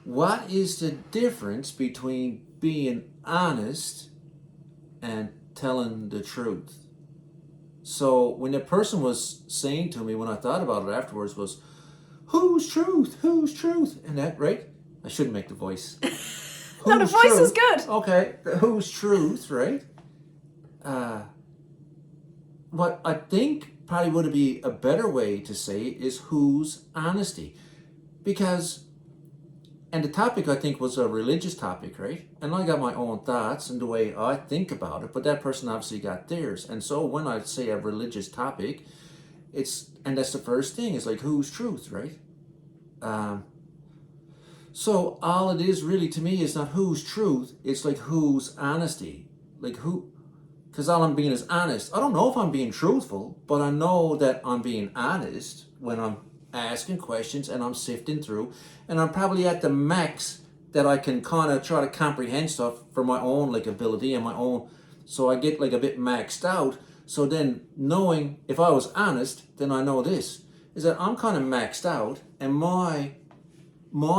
What is the difference between being honest and telling the truth? So when the person was saying to me, when I thought about it afterwards, was, whose truth? Whose truth? And that, right? I shouldn't make the voice. No, the voice is good. Okay, whose truth, right? What I think probably would be a better way to say it is whose honesty. Because, and the topic I think was a religious topic, right? And I got my own thoughts and the way I think about it, but that person obviously got theirs. And so when I say a religious topic, and that's the first thing, is like whose truth, right? So all it is really to me is not whose truth, it's like whose honesty. Like who, because all I'm being is honest. I don't know if I'm being truthful, but I know that I'm being honest when I'm asking questions and I'm sifting through, and I'm probably at the max that I can kind of try to comprehend stuff for my own like ability and my own, so I get like a bit maxed out. So then knowing if I was honest, then I know this, is that I'm kind of maxed out and my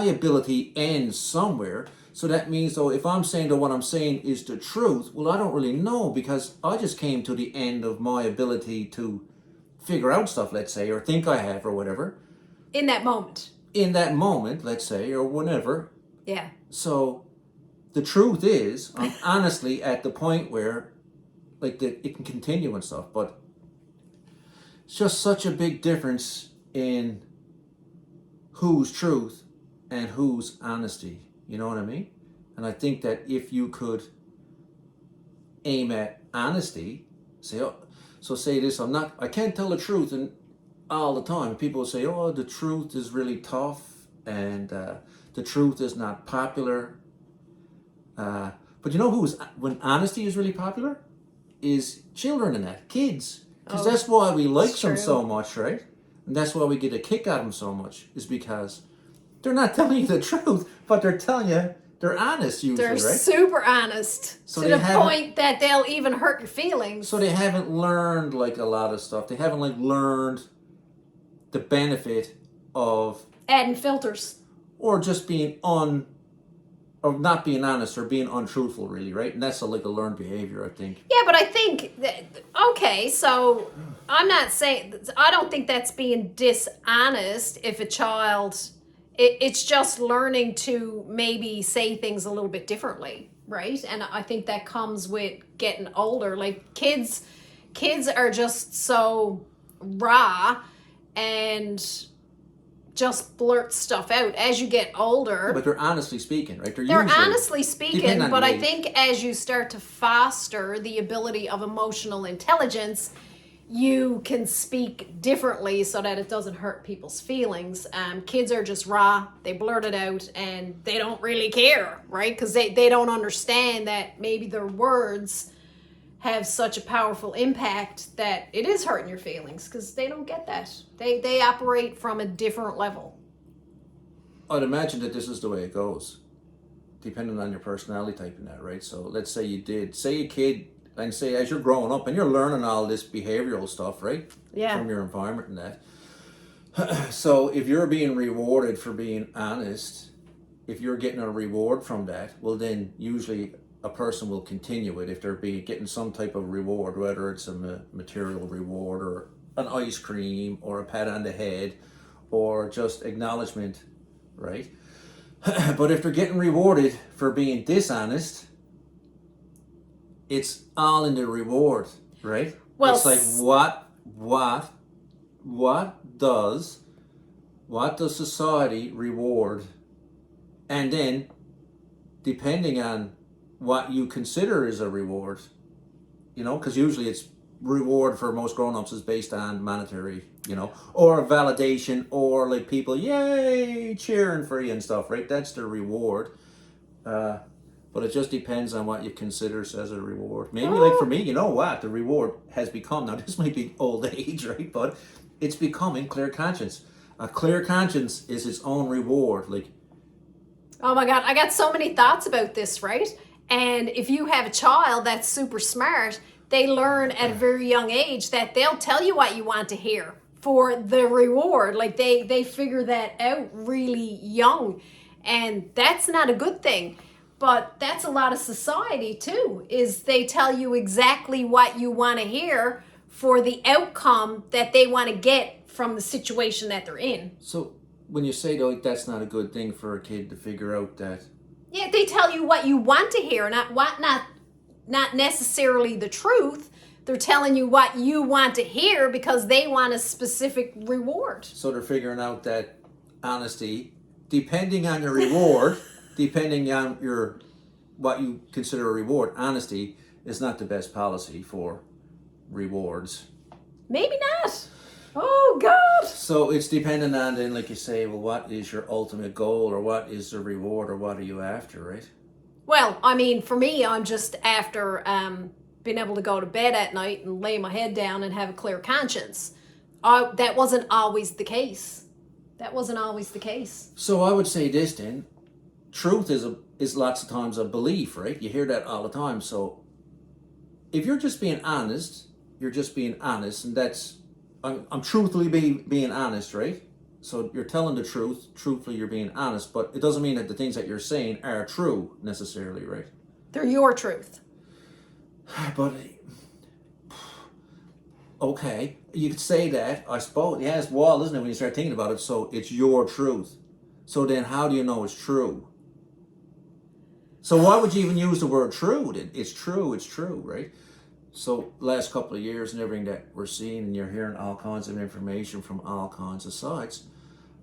ability ends somewhere. So that means, though, if I'm saying that what I'm saying is the truth, well, I don't really know, because I just came to the end of my ability to figure out stuff, let's say, or think I have, or whatever. In that moment. In that moment, let's say, or whenever. Yeah. So the truth is, I'm honestly at the point where, like, it can continue and stuff, but it's just such a big difference in whose truth and whose honesty. You know what I mean? And I think that if you could aim at honesty, say, oh, so say this, I can't tell the truth and all the time. People say, oh, the truth is really tough and the truth is not popular. But you know when honesty is really popular? Is children and that, kids. Because that's why we like them so much, right? And that's why we get a kick out of them so much, is because they're not telling you the truth, but they're telling you they're honest usually, they're right? They're super honest, so to the point that they'll even hurt your feelings. So they haven't learned like a lot of stuff. They haven't like learned the benefit of adding filters. Or just being or not being honest, or being untruthful, really, right? And that's like a learned behavior, I think. Yeah, but I think okay, so I'm not saying, I don't think that's being dishonest if a child, it's just learning to maybe say things a little bit differently, right? And I think that comes with getting older. Like kids are just so raw and just blurt stuff out as you get older. But they're honestly speaking, right? They're honestly speaking, but I think as you start to foster the ability of emotional intelligence, you can speak differently so that it doesn't hurt people's feelings. Kids are just raw, they blurt it out, and they don't really care, right? Because they don't understand that maybe their words have such a powerful impact that it is hurting your feelings, because they don't get that. They operate from a different level. I'd imagine that this is the way it goes, depending on your personality type and that, right? So let's say say a kid, and say as you're growing up and you're learning all this behavioral stuff, right? Yeah. From your environment and that. So if you're being rewarded for being honest, if you're getting a reward from that, well then usually a person will continue it if they're getting some type of reward, whether it's a material reward or an ice cream or a pat on the head or just acknowledgement, right? But if they're getting rewarded for being dishonest, it's all in the reward, right? Well, it's like what does society reward, and then depending on what you consider is a reward, you know, because usually it's reward for most grown-ups is based on monetary, you know, or validation, or like people yay cheering for you and stuff, right? That's the reward. But it just depends on what you consider as a reward. Maybe like for me, you know what, the reward has become, now this might be old age, right? But it's becoming clear conscience. A clear conscience is its own reward. Like, oh my God, I got so many thoughts about this, right? And if you have a child that's super smart, they learn at a very young age that they'll tell you what you want to hear for the reward. Like they figure that out really young, and that's not a good thing. But that's a lot of society too, is they tell you exactly what you want to hear for the outcome that they want to get from the situation that they're in. So when you say though that's not a good thing for a kid to figure out that, Yeah, they tell you what you want to hear, not necessarily the truth. They're telling you what you want to hear because they want a specific reward. so they're figuring out that honesty, depending on your reward, depending on your what you consider a reward, honesty is not the best policy for rewards. Maybe not. Oh God. So it's dependent on then, like you say, well, what is your ultimate goal, or what is the reward, or what are you after, right? Well, I mean, for me, I'm just after being able to go to bed at night and lay my head down and have a clear conscience. That wasn't always the case. That wasn't always the case. So I would say this then: truth is lots of times a belief, right? You hear that all the time. So if you're just being honest, you're just being honest, and I'm truthfully being honest, right? So you're telling the truth, truthfully you're being honest, but it doesn't mean that the things that you're saying are true necessarily, right? They're your truth. But okay, you could say that, I suppose. Yeah, it's wild, isn't it, when you start thinking about it? So it's your truth. So then how do you know it's true? So why would you even use the word true? It's true, right? So last couple of years and everything that we're seeing, and you're hearing all kinds of information from all kinds of sides,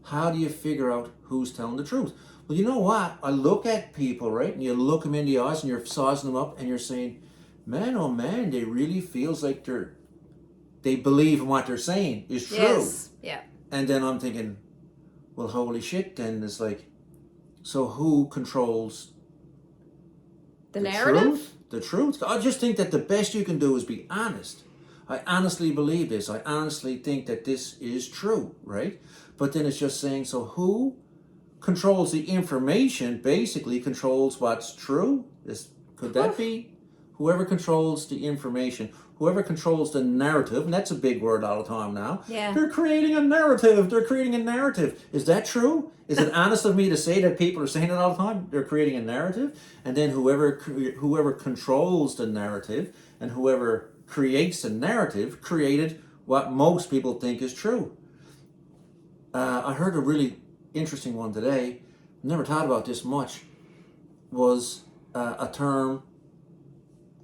how do you figure out who's telling the truth? Well, you know what? I look at people, right? And you look them in the eyes and you're sizing them up and you're saying, man, oh man, they really feels like they believe in what they're saying is true. Yes. Yeah. And then I'm thinking, well, holy shit, then it's like, so who controls the narrative? Truth? The truth? I just think that the best you can do is be honest. I honestly believe this. I honestly think that this is true, right? But then it's just saying, so who controls the information basically controls what's true? Could that be? Whoever controls the information, whoever controls the narrative, and that's a big word all the time now. Yeah. They're creating a narrative. They're creating a narrative. Is that true? Is it honest of me to say that people are saying it all the time? They're creating a narrative, and then whoever controls the narrative and whoever creates the narrative created what most people think is true. I heard a really interesting one today. Never thought about this much. Was a term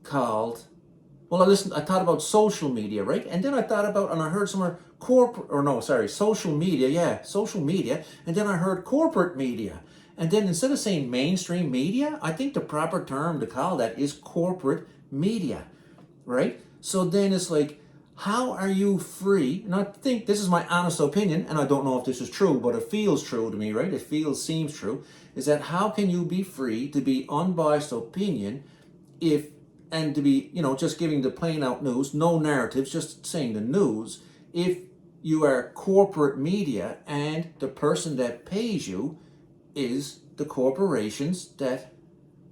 called, well, I thought about social media, right? And then I thought about, and I heard somewhere social media, and then I heard corporate media. And then instead of saying mainstream media, I think the proper term to call that is corporate media, right? So then it's like, how are you free? And I think this is my honest opinion, and I don't know if this is true, but it feels true to me, right? Seems true, is that how can you be free to be unbiased opinion and to be, just giving the plain out news, no narratives, just saying the news, if you are corporate media and the person that pays you is the corporations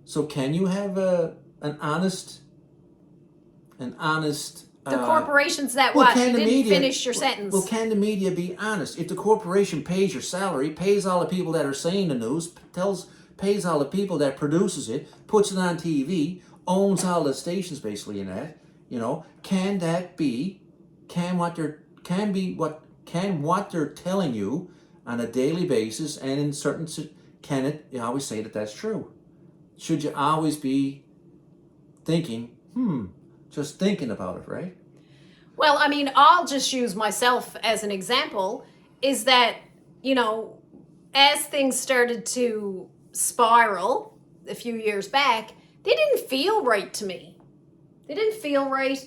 so can you have an honest The corporations that well, what? You didn't finish your sentence. Well, can the media be honest? If the corporation pays your salary, pays all the people that are saying the news, pays all the people that produces it, puts it on TV, owns all the stations basically in that, can what they're telling you on a daily basis and in certain, you always say that that's true? Should you always be thinking, just thinking about it, right? Well, I mean, I'll just use myself as an example, is that, as things started to spiral a few years back, they didn't feel right to me. They didn't feel right,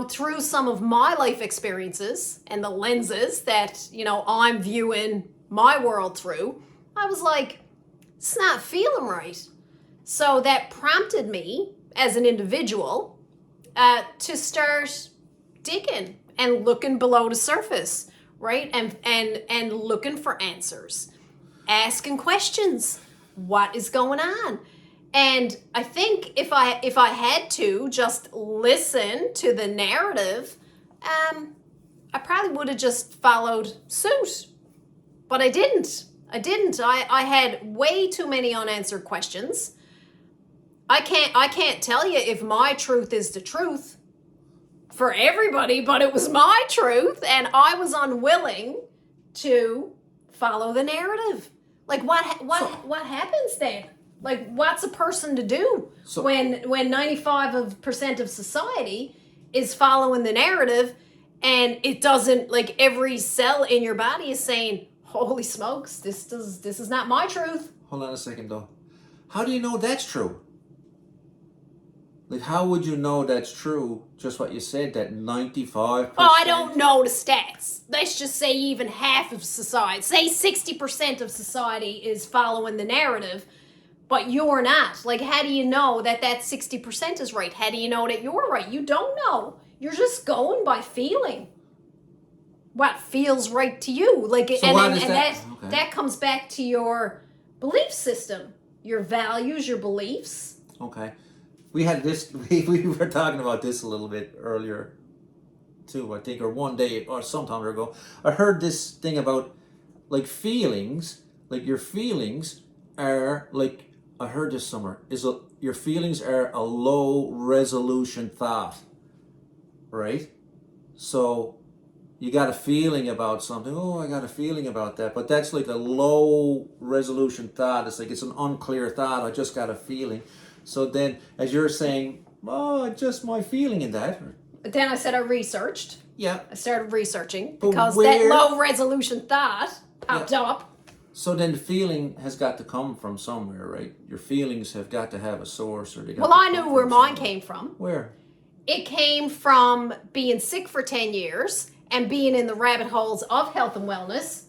through some of my life experiences and the lenses that, I'm viewing my world through. I was like, it's not feeling right. So that prompted me as an individual to start digging and looking below the surface, right? And looking for answers, asking questions. What is going on? And I think if I had to just listen to the narrative, I I probably would have just followed suit. But I didn't. I had way too many unanswered questions. I can't tell you if my truth is the truth for everybody, but it was my truth, and I was unwilling to follow the narrative. Like what happens then? Like what's a person to do when 95% of society is following the narrative, and it doesn't, like, every cell in your body is saying, holy smokes, this is not my truth. Hold on a second though. How do you know that's true? Like, how would you know that's true? Just what you said, that 95%. Oh, I don't know the stats. Let's just say even half of society, say 60% of society is following the narrative, but you're not. Like, how do you know that 60% is right? How do you know that you're right? You don't know. You're just going by feeling. What feels right to you. Like, So that comes back to your belief system, your values, your beliefs. Okay. We had this, we were talking about this a little bit earlier too, I think, or one day or some time ago. I heard this thing about, like, feelings, like your feelings are, like, I heard this somewhere, your feelings are a low resolution thought, right? So you got a feeling about something, oh, I got a feeling about that, but that's like a low resolution thought. It's like, it's an unclear thought, I just got a feeling. So then, as you're saying, oh, just my feeling in that. But then I said I researched. Yeah. I started researching But because where- that low resolution thought popped up. So then the feeling has got to come from somewhere, right? Your feelings have got to have a source, or they got Well, to I come knew from where mine somewhere. came from. Where? It came from being sick for 10 years and being in the rabbit holes of health and wellness,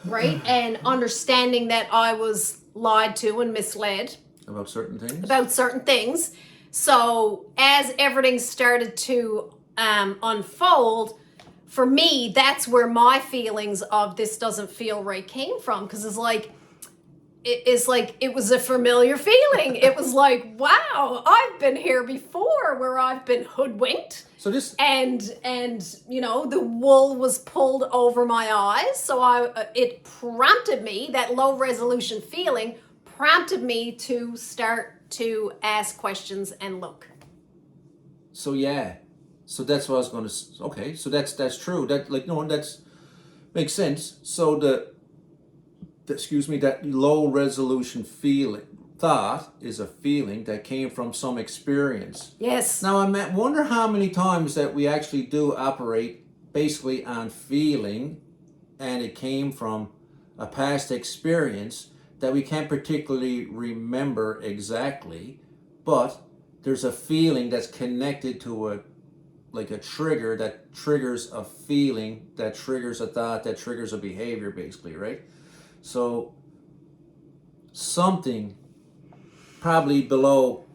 right? And understanding that I was lied to and misled About certain things? about certain things. So as everything started to unfold, for me, that's where my feelings of this doesn't feel right came from. Because it's like it was a familiar feeling. It was like, wow, I've been here before, where I've been hoodwinked. So this, And you know, the wool was pulled over my eyes. So it prompted me, that low resolution feeling prompted me to start to ask questions and look. so yeah. So that's what I was going to, okay, so that's true. That, like, no, that's, makes sense. So that low resolution thought is a feeling that came from some experience. Yes. Now, I wonder how many times that we actually do operate basically on feeling, and it came from a past experience that we can't particularly remember exactly, but there's a feeling that's connected to a trigger that triggers a feeling, that triggers a thought, that triggers a behavior, basically, right? So something probably below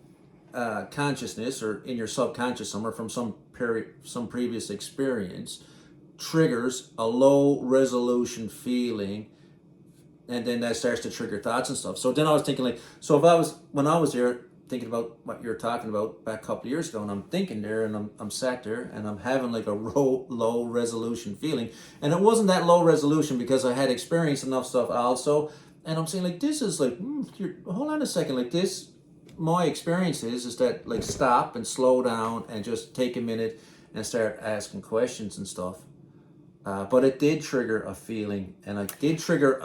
consciousness, or in your subconscious somewhere, from some previous experience, triggers a low resolution feeling, and then that starts to trigger thoughts and stuff. So then I was thinking, like, so when I was there thinking about what you're talking about back a couple of years ago, and I'm thinking there, and I'm sat there, and I'm having like a low resolution feeling, and it wasn't that low resolution because I had experienced enough stuff also, and I'm saying, like, this is like, hold on a second, like, this, my experience is that, like, stop and slow down and just take a minute and start asking questions and stuff. But it did trigger a feeling, and it did trigger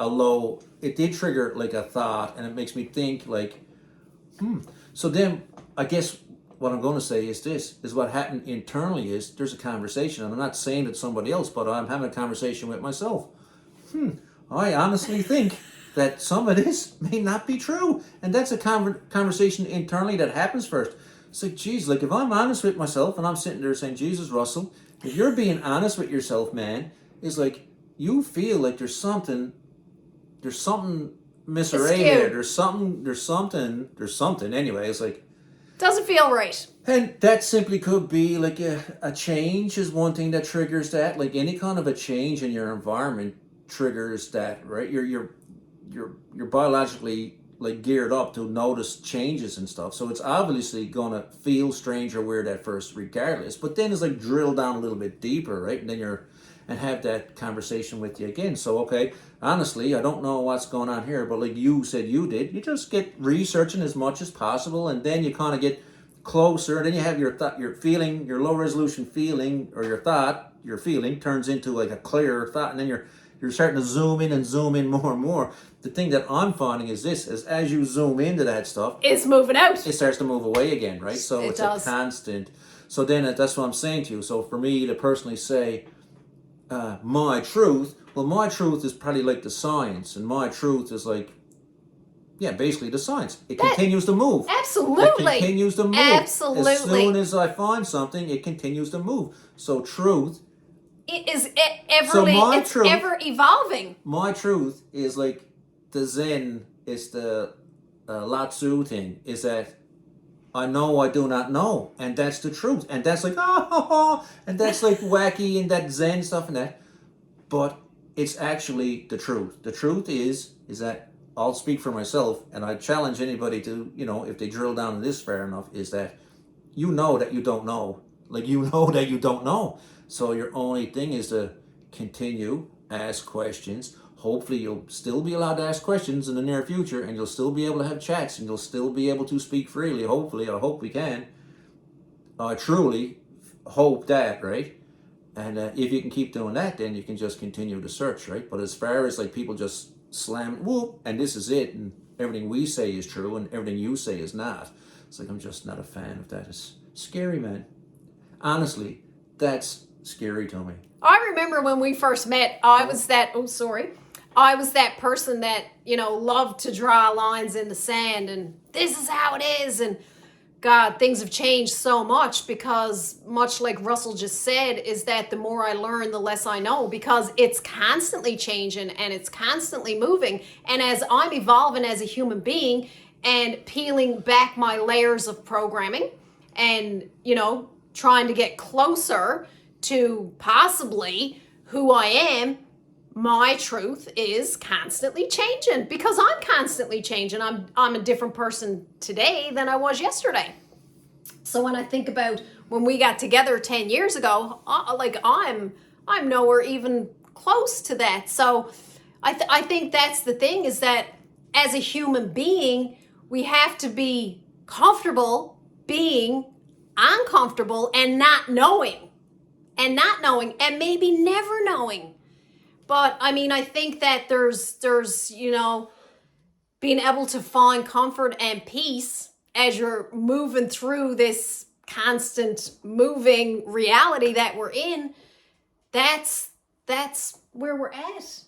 like a thought, and it makes me think, like, So then, I guess what I'm going to say is this, is what happened internally is there's a conversation, and I'm not saying it's somebody else, but I'm having a conversation with myself. I honestly think that some of this may not be true. And that's a conversation internally that happens first. It's like, geez, like, if I'm honest with myself, and I'm sitting there saying, Jesus, Russell, if you're being honest with yourself, man, it's like, you feel like there's something misarranged, there's something anyway. It's like, Doesn't feel right. and that simply could be like a change is one thing that triggers that. Like, any kind of a change in your environment triggers that, right? You're biologically, like, geared up to notice changes and stuff. So it's obviously gonna feel strange or weird at first regardless. But then it's like drill down a little bit deeper, right? And then and have that conversation with you again. So, okay, honestly, I don't know what's going on here, but like you said you did, you just get researching as much as possible, and then you kind of get closer, and then you have your thought, your feeling, your low resolution feeling, or your thought, your feeling turns into like a clearer thought, and then you're starting to zoom in and zoom in more and more. The thing that I'm finding is this: is as you zoom into that stuff, It's moving out. it starts to move away again, right? So It it's does. a constant. So then that's what I'm saying to you. So for me to personally say my truth, well, my truth is probably like the science, and my truth is like, yeah, basically the science. It continues to move. Absolutely. It continues to move. Absolutely. As soon as I find something, it continues to move. So truth. It is It's ever evolving. My truth is like the Zen, is the Lao Tzu thing, is that I know I do not know, and that's the truth, and that's like and that's like wacky and that Zen stuff and that, but it's actually the truth. The truth is that I'll speak for myself, and I challenge anybody to, if they drill down this far enough, is that you know that you don't know, like you know that you don't know. So your only thing is to continue, ask questions. Hopefully you'll still be allowed to ask questions in the near future, and you'll still be able to have chats, and you'll still be able to speak freely. Hopefully, I hope we can. I truly hope that, right? And if you can keep doing that, then you can just continue to search, right? But as far as like people just slam, whoop, and this is it, and everything we say is true, and everything you say is not. It's like I'm just not a fan of that. It's scary, man. Honestly, that's scary to me. I remember when we first met, I was that person that, loved to draw lines in the sand, and this is how it is. And God, things have changed so much, because much like Russell just said, is that the more I learn, the less I know, because it's constantly changing and it's constantly moving. And as I'm evolving as a human being and peeling back my layers of programming and, trying to get closer to possibly who I am, my truth is constantly changing, because I'm constantly changing. I'm a different person today than I was yesterday. So when I think about when we got together 10 years ago, I'm nowhere even close to that. So I think that's the thing, is that as a human being, we have to be comfortable being uncomfortable and not knowing and maybe never knowing. But I think that there's being able to find comfort and peace as you're moving through this constant moving reality that we're in. That's where we're at.